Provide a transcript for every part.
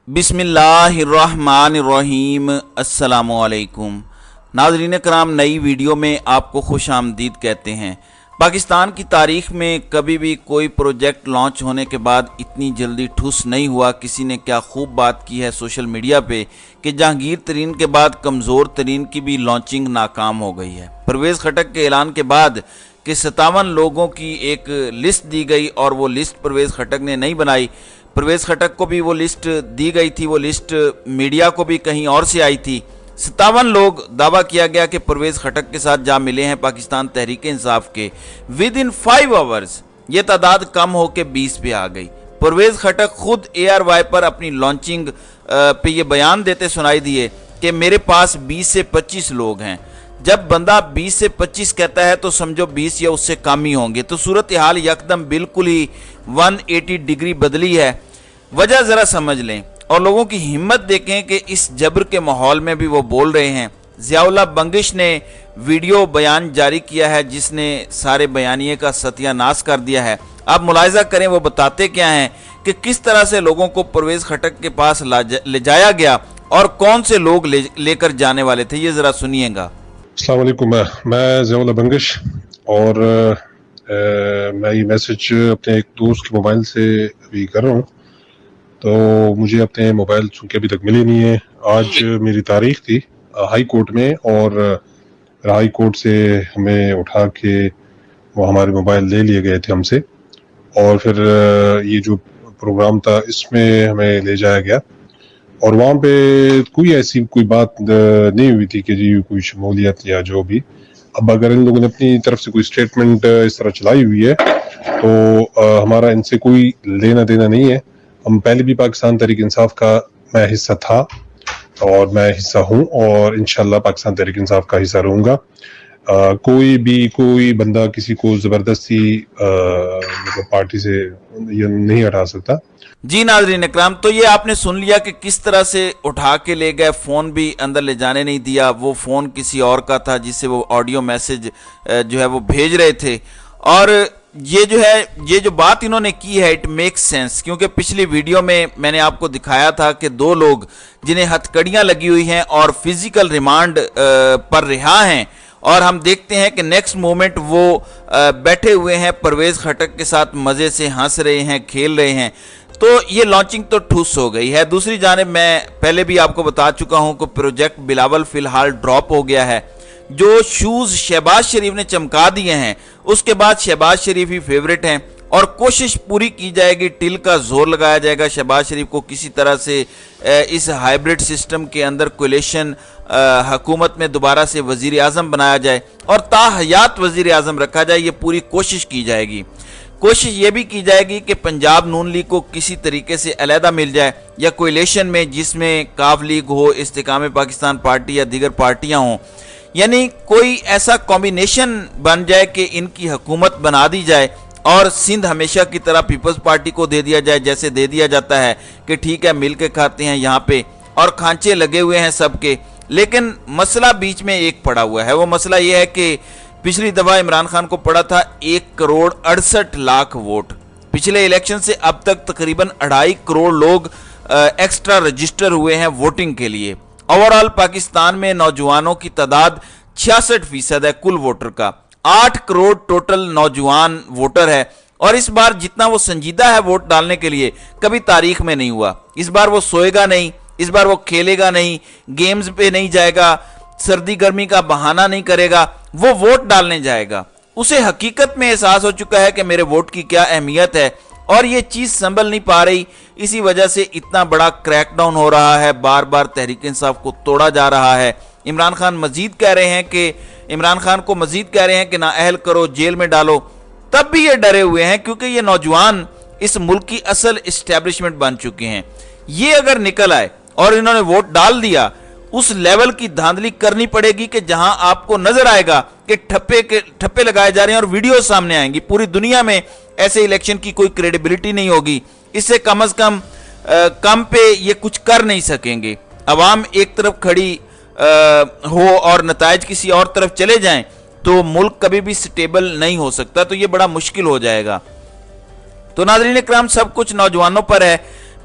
बिस्मिल्लाहिर्रहमानिर्रहीम। अस्सलामुअलैकुम नाज़रीन कराम, नई वीडियो में आपको खुश आमदीद कहते हैं। पाकिस्तान की तारीख़ में कभी भी कोई प्रोजेक्ट लॉन्च होने के बाद इतनी जल्दी ठुस नहीं हुआ। किसी ने क्या खूब बात की है सोशल मीडिया पे कि जहांगीर तरीन के बाद कमज़ोर तरीन की भी लॉन्चिंग नाकाम हो गई है। परवेज़ खटक के ऐलान के बाद कि 57 लोगों की एक लिस्ट दी गई और वो लिस्ट परवेज़ खटक ने नहीं बनाई। परवेज़ खटक को भी वो लिस्ट दी गई थी, वो लिस्ट मीडिया को भी कहीं और से आई थी। 57 लोग दावा किया गया कि परवेज़ खटक के साथ जा मिले हैं पाकिस्तान तहरीक इंसाफ के। विद इन 5 आवर्स ये तादाद कम होकर 20 पे आ गई। परवेज़ खटक खुद ARY पर अपनी लॉन्चिंग पे ये बयान देते सुनाई दिए कि मेरे पास 20 से 25 लोग हैं। जब बंदा 20 से 25 कहता है तो समझो 20 या उससे कम ही होंगे। तो सूरत हाल यकदम बिल्कुल ही 180 डिग्री बदली है। वजह ज़रा समझ लें और लोगों की हिम्मत देखें कि इस जबर के माहौल में भी वो बोल रहे हैं। ज़ियाउल्लाह बंगिश ने वीडियो बयान जारी किया है जिसने सारे बयानिए का सत्यानाश कर दिया है। आप मुलाहिजा करें वो बताते क्या हैं कि किस तरह से लोगों को परवेज़ खटक के पास ले जाया गया और कौन से लोग लेकर जाने वाले थे, ये ज़रा सुनिएगा। अस्सलाम वालेकुम, मैं ज़ियाउल्लाह बंगिश और मैं ये मैसेज अपने एक दोस्त के मोबाइल से अभी कर रहा हूँ। तो मुझे अपने मोबाइल चूँकि अभी तक मिले नहीं है। आज मेरी तारीख थी हाई कोर्ट में और हाई कोर्ट से हमें उठा के वो हमारे मोबाइल ले लिए गए थे हमसे और फिर ये जो प्रोग्राम था इसमें हमें ले जाया गया और वहाँ पे कोई बात नहीं हुई थी कि जी कोई शमूलियत या जो भी। अब अगर इन लोगों ने अपनी तरफ से कोई स्टेटमेंट इस तरह चलाई हुई है तो हमारा इनसे कोई लेना देना नहीं है। हम पहले भी पाकिस्तान तहरीक इंसाफ का मैं हिस्सा था और मैं हिस्सा हूँ और इंशाल्लाह पाकिस्तान तहरीक इंसाफ का हिस्सा रहूँगा। कोई बंदा किसी को ज़बरदस्ती मतलब पार्टी से ये नहीं हटा सकता। जी नाज़रीन इकराम, तो ये आपने सुन लिया कि किस तरह से उठा के ले गए। फ़ोन भी अंदर ले जाने नहीं दिया। वो फ़ोन किसी और का था जिससे वो ऑडियो मैसेज जो है वो भेज रहे थे। और ये जो बात इन्होंने की है इट मेक्स सेंस, क्योंकि पिछली वीडियो में मैंने आपको दिखाया था कि 2 लोग जिन्हें हथकड़ियाँ लगी हुई हैं और फिजिकल रिमांड पर रिहा हैं और हम देखते हैं कि नेक्स्ट मोमेंट वो बैठे हुए हैं परवेज़ खटक के साथ, मज़े से हंस रहे हैं, खेल रहे हैं। तो ये लॉन्चिंग तो ठुस हो गई है। दूसरी जानिब मैं पहले भी आपको बता चुका हूं कि प्रोजेक्ट बिलावल फिलहाल ड्रॉप हो गया है। जो शूज़ शहबाज शरीफ ने चमका दिए हैं उसके बाद शहबाज शरीफ ही फेवरेट हैं और कोशिश पूरी की जाएगी, टिल का जोर लगाया जाएगा शहबाज शरीफ को किसी तरह से इस हाइब्रिड सिस्टम के अंदर कोलिशन हुकूमत में दोबारा से वज़ीर आज़म बनाया जाए और ताहयात वज़ीर आज़म रखा जाए। ये पूरी कोशिश की जाएगी। कोशिश ये भी की जाएगी कि पंजाब नून लीग को किसी तरीके से अलहदा मिल जाए या कोलिशन में जिसमें काफ लीग हो, इस्तेकाम पाकिस्तान पार्टी या दीगर पार्टियां हों, यानी कोई ऐसा कॉम्बिनेशन बन जाए कि इनकी हुकूमत बना दी जाए और सिंध हमेशा की तरह पीपल्स पार्टी को दे दिया जाए जैसे दे दिया जाता है कि ठीक है मिल के खाते हैं यहाँ पे और खांचे लगे हुए हैं सबके। लेकिन मसला बीच में एक पड़ा हुआ है। वो मसला ये है कि पिछली दफ़ा इमरान खान को पड़ा था 1,68,00,000 वोट। पिछले इलेक्शन से अब तक तकरीबन 2.5 करोड़ लोग एक्स्ट्रा रजिस्टर हुए हैं वोटिंग के लिए। ओवरऑल पाकिस्तान में नौजवानों की तादाद 66% है कुल वोटर का। 8 करोड़ टोटल नौजवान वोटर है और इस बार जितना वो संजीदा है वोट डालने के लिए कभी तारीख में नहीं हुआ। इस बार वो सोएगा नहीं, इस बार वो खेलेगा नहीं, गेम्स पे नहीं जाएगा, सर्दी गर्मी का बहाना नहीं करेगा, वो वोट डालने जाएगा। उसे हकीकत में एहसास हो चुका है कि मेरे वोट की क्या अहमियत है और ये चीज़ संभल नहीं पा रही। इसी वजह से इतना बड़ा क्रैकडाउन हो रहा है, बार बार तहरीक इंसाफ को तोड़ा जा रहा है। इमरान खान को मजीद कह रहे हैं कि नाअहल करो, जेल में डालो। तब भी ये डरे हुए हैं क्योंकि ये नौजवान इस मुल्क की असल इस्टेब्लिशमेंट बन चुके हैं। ये अगर निकल आए और इन्होंने वोट डाल दिया, उस लेवल की धांधली करनी पड़ेगी कि जहां आपको नजर आएगा कि ठप्पे लगाए जा रहे हैं और वीडियो सामने आएंगी। पूरी दुनिया में ऐसे इलेक्शन की कोई क्रेडिबिलिटी नहीं होगी। इससे कम अज कम पे ये कुछ कर नहीं सकेंगे। अवाम एक तरफ खड़ी हो और नताइज किसी और तरफ चले जाएं तो मुल्क कभी भी स्टेबल नहीं हो सकता। तो ये बड़ा मुश्किल हो जाएगा। तो नाज़रीन इकराम, सब कुछ नौजवानों पर है।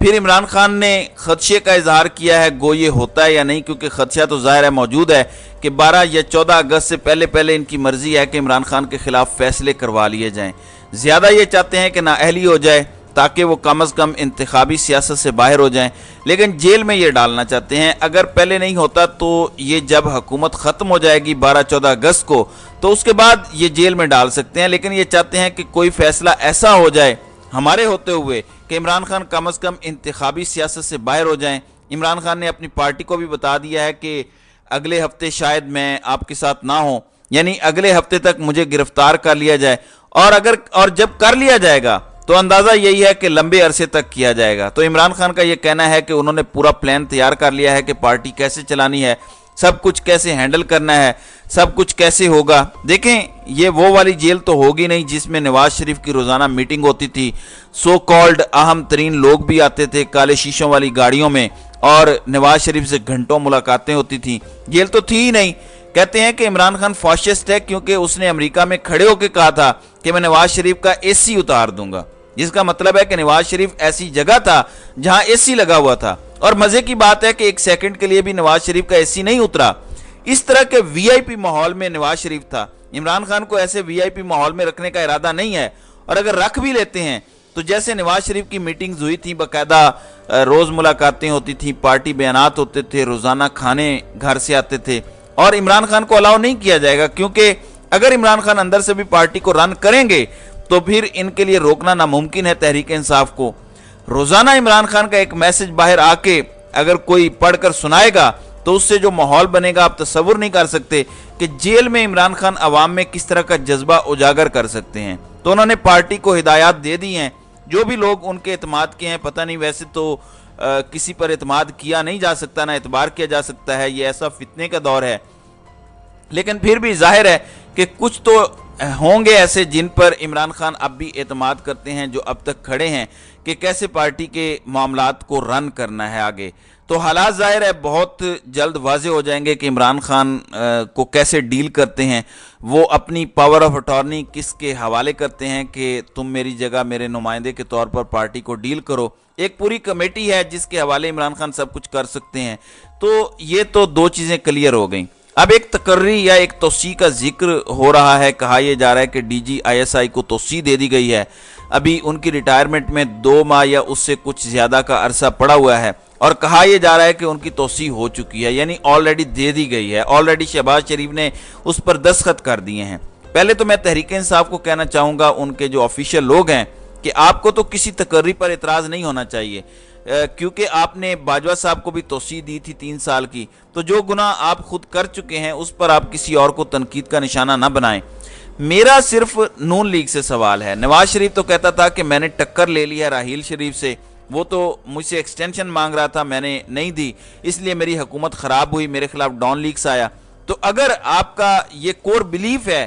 फिर इमरान खान ने खदशे का इजहार किया है, गो ये होता है या नहीं, क्योंकि खदशा तो ज़ाहिर है मौजूद है कि 12 या 14 अगस्त से पहले इनकी मर्जी है कि इमरान खान के खिलाफ फैसले करवा लिए जाएं। ज़्यादा ये चाहते हैं कि नाअहली हो जाए ताकि वो कम अज़ कम इंतखाबी सियासत से बाहर हो जाएं, लेकिन जेल में ये डालना चाहते हैं। अगर पहले नहीं होता तो ये जब हुकूमत ख़त्म हो जाएगी 12-14 अगस्त को, तो उसके बाद ये जेल में डाल सकते हैं। लेकिन ये चाहते हैं कि कोई फ़ैसला ऐसा हो जाए हमारे होते हुए कि इमरान खान कम अज़ कम इंतखाबी सियासत से बाहर हो जाएं। इमरान खान ने अपनी पार्टी को भी बता दिया है कि अगले हफ्ते शायद मैं आपके साथ ना हो, यानी अगले हफ्ते तक मुझे गिरफ्तार कर लिया जाए, और जब कर लिया जाएगा तो अंदाज़ा यही है कि लंबे अरसे तक किया जाएगा। तो इमरान खान का ये कहना है कि उन्होंने पूरा प्लान तैयार कर लिया है कि पार्टी कैसे चलानी है, सब कुछ कैसे हैंडल करना है, सब कुछ कैसे होगा। देखें, ये वो वाली जेल तो होगी नहीं जिसमें नवाज शरीफ की रोज़ाना मीटिंग होती थी, सो कॉल्ड अहम तरीन लोग भी आते थे काले शीशों वाली गाड़ियों में, और नवाज शरीफ से घंटों मुलाकातें होती थी। जेल तो थी ही नहीं। कहते हैं कि इमरान खान फाशिस्ट है क्योंकि उसने अमेरिका में खड़े होकर कहा था कि मैं नवाज शरीफ का एसी उतार दूंगा, जिसका मतलब है कि नवाज शरीफ ऐसी जगह था जहां एसी लगा हुआ था। और मजे की बात है कि एक सेकंड के लिए भी नवाज शरीफ का एसी नहीं उतरा। इस तरह के वीआईपी माहौल में नवाज शरीफ था। इमरान खान को ऐसे वीआईपी माहौल में रखने का इरादा नहीं है, और अगर रख भी लेते हैं तो जैसे नवाज शरीफ की मीटिंग्स हुई थी, बाकायदा रोज मुलाकातें होती थी, पार्टी बयानात होते थे, रोजाना खाने घर से आते थे, और इमरान खान को अलाउ नहीं किया जाएगा। क्योंकि अगर इमरान खान अंदर से भी पार्टी को रन करेंगे तो फिर इनके लिए रोकना नामुमकिन है तहरीक इंसाफ को। रोजाना इमरान खान का एक मैसेज बाहर आके अगर कोई पढ़कर सुनाएगा तो उससे जो माहौल बनेगा आप तसव्वुर नहीं कर सकते कि जेल में इमरान खान अवाम में किस तरह का जज्बा उजागर कर सकते हैं। तो उन्होंने पार्टी को हिदायत दे दी हैं, जो भी लोग उनके एतमाद के हैं, पता नहीं, वैसे तो किसी पर एतमाद किया नहीं जा सकता, ना एतबार किया जा सकता है, ये ऐसा फितने का दौर है। लेकिन फिर भी जाहिर है कि कुछ तो होंगे ऐसे जिन पर इमरान खान अब भी एतमाद करते हैं, जो अब तक खड़े हैं कि कैसे पार्टी के मामलात को रन करना है आगे। तो हालात जाहिर है बहुत जल्द वाजे हो जाएंगे कि इमरान खान को कैसे डील करते हैं। वो अपनी पावर ऑफ अटॉर्नी किसके हवाले करते हैं कि तुम मेरी जगह मेरे नुमाइंदे के तौर पर पार्टी को डील करो। एक पूरी कमेटी है जिसके हवाले इमरान खान सब कुछ कर सकते हैं। तो ये तो दो चीज़ें क्लियर हो गई। अब एक तकर्री या एक तोसी का जिक्र हो रहा है। कहा यह जा रहा है कि DGISI को तोसी दे दी गई है। अभी उनकी रिटायरमेंट में 2 माह या उससे कुछ ज़्यादा का अरसा पड़ा हुआ है, और कहा यह जा रहा है कि उनकी तोसी हो चुकी है, यानी ऑलरेडी दे दी गई है। ऑलरेडी शहबाज शरीफ ने उस पर दस्तखत कर दिए हैं। पहले तो मैं तहरीक इंसाफ को कहना चाहूँगा, उनके जो ऑफिशियल लोग हैं, कि आपको तो किसी तकर्री पर एतराज़ नहीं होना चाहिए, क्योंकि आपने बाजवा साहब को भी तोसी दी थी 3 साल की। तो जो गुनाह आप खुद कर चुके हैं उस पर आप किसी और को तनकीद का निशाना ना बनाएं। मेरा सिर्फ नून लीग से सवाल है। नवाज शरीफ तो कहता था कि मैंने टक्कर ले ली है राहील शरीफ से, वो तो मुझसे एक्सटेंशन मांग रहा था, मैंने नहीं दी, इसलिए मेरी हुकूमत ख़राब हुई, मेरे खिलाफ डॉन लीग्स आया। तो अगर आपका ये कोर बिलीफ है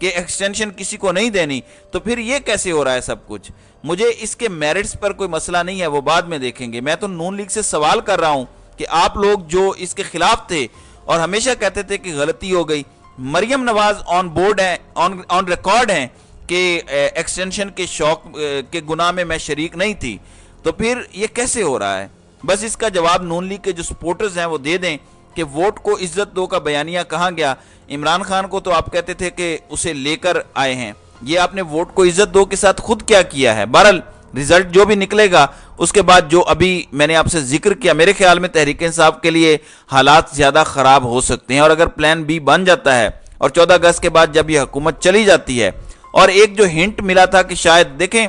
कि एक्सटेंशन किसी को नहीं देनी, तो फिर ये कैसे हो रहा है सब कुछ? मुझे इसके मेरिट्स पर कोई मसला नहीं है, वो बाद में देखेंगे। मैं तो नून लीग से सवाल कर रहा हूं कि आप लोग जो इसके खिलाफ थे और हमेशा कहते थे कि गलती हो गई, मरियम नवाज ऑन बोर्ड है, ऑन रिकॉर्ड है कि एक्सटेंशन के शौक के गुनाह में मैं शरीक नहीं थी, तो फिर ये कैसे हो रहा है? बस इसका जवाब नून लीग के जो सपोर्टर्स हैं वो दे दें कि वोट को इज्जत दो का बयानिया कहाँ गया। इमरान खान को तो आप कहते थे कि उसे लेकर आए हैं, ये आपने वोट को इज्जत दो के साथ खुद क्या किया है? बहरहाल रिजल्ट जो भी निकलेगा उसके बाद जो अभी मैंने आपसे जिक्र किया, मेरे ख्याल में तहरीक इंसाफ के लिए हालात ज़्यादा ख़राब हो सकते हैं। और अगर प्लान बी बन जाता है और 14 अगस्त के बाद जब ये हुकूमत चली जाती है, और एक जो हिंट मिला था कि शायद देखें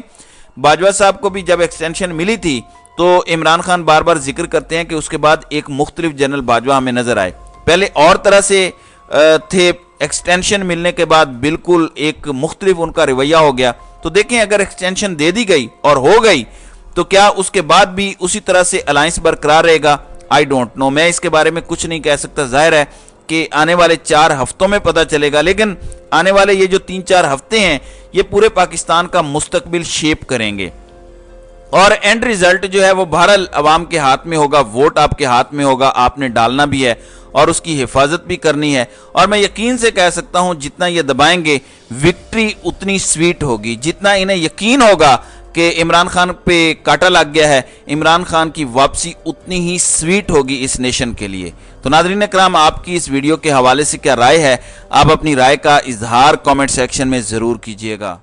बाजवा साहब को भी जब एक्सटेंशन मिली थी तो इमरान खान बार बार जिक्र करते हैं कि उसके बाद एक मुख्तलिफ जनरल बाजवा हमें नजर आए। पहले और तरह से थे, एक्सटेंशन मिलने के बाद बिल्कुल एक मुख्तलिफ उनका रवैया हो गया। तो देखें अगर एक्सटेंशन दे दी गई और हो गई तो क्या उसके बाद भी उसी तरह से अलायंस बरकरार रहेगा? आई डोंट नो, मैं इसके बारे में कुछ नहीं कह सकता। जाहिर है कि आने वाले 4 हफ्तों में पता चलेगा, लेकिन आने वाले ये जो 3-4 हफ्ते हैं ये पूरे पाकिस्तान का मुस्तकबिल शेप करेंगे। और एंड रिजल्ट जो है वो बहरहाल अवाम के हाथ में होगा, वोट आपके हाथ में होगा, आपने डालना भी है और उसकी हिफाजत भी करनी है। और मैं यकीन से कह सकता हूं जितना ये दबाएंगे विक्ट्री उतनी स्वीट होगी, जितना इन्हें यकीन होगा کہ عمران خان پہ کاٹا لگ گیا ہے، عمران خان کی واپسی اتنی ہی سویٹ ہوگی اس نیشن کے لیے۔ تو ناظرین اکرام، آپ کی اس ویڈیو کے حوالے سے کیا رائے ہے؟ آپ اپنی رائے کا اظہار کامنٹ سیکشن میں ضرور کیجیے گا۔